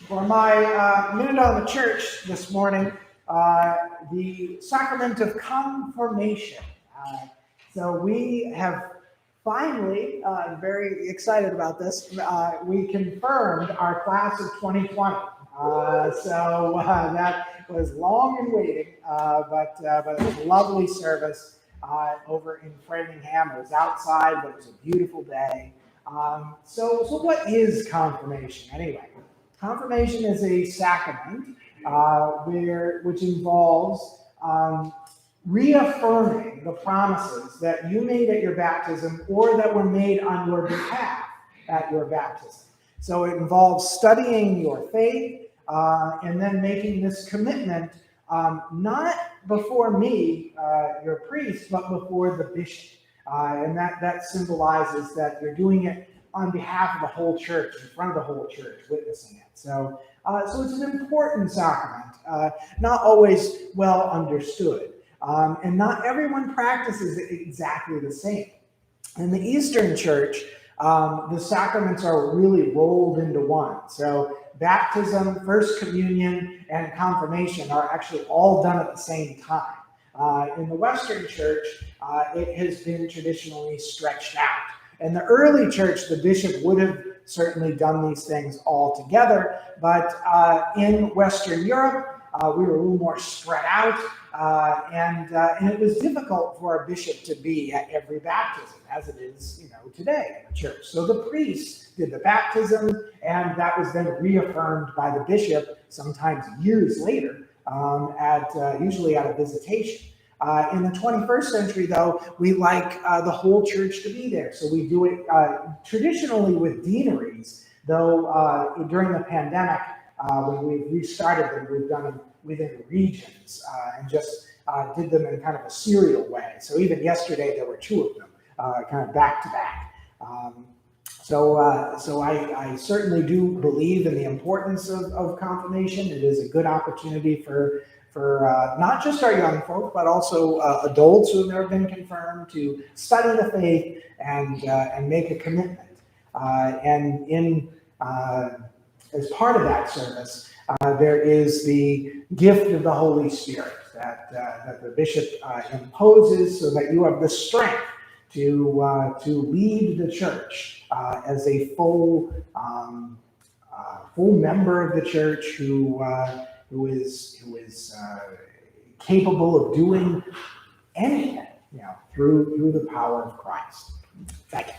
For my minute on the church this morning, the sacrament of confirmation. So we have finally, very excited about this, we confirmed our class of 2020. That was long in waiting, but it was a lovely service over in Framingham. It was outside, but it was a beautiful day. So what is confirmation anyway? Confirmation is a sacrament which involves reaffirming the promises that you made at your baptism or that were made on your behalf at your baptism. So it involves studying your faith and then making this commitment, not before me, your priest, but before the bishop. And that symbolizes that you're doing it on behalf of the whole church, in front of the whole church, witnessing it. So it's an important sacrament, not always well understood. And not everyone practices it exactly the same. In the Eastern Church, the sacraments are really rolled into one. So baptism, First Communion, and confirmation are actually all done at the same time. In the Western Church, it has been traditionally stretched out. In the early church, the bishop would have certainly done these things all together, but in Western Europe, we were a little more spread out, and it was difficult for a bishop to be at every baptism, as it is, today in the church. So the priest did the baptism, and that was then reaffirmed by the bishop, sometimes years later, usually at a visitation. In the 21st century, though, we like the whole church to be there. So we do it traditionally with deaneries, though during the pandemic, when we've restarted them, we've done them within regions and just did them in kind of a serial way. So even yesterday, there were two of them, kind of back to back. So I certainly do believe in the importance of confirmation. It is a good opportunity for not just our young folk, but also adults who have never been confirmed to study the faith and make a commitment. As part of that service, there is the gift of the Holy Spirit that the bishop imposes, so that you have the strength to lead the church as a full member of the church who is capable of doing anything, through the power of Christ. Thank you.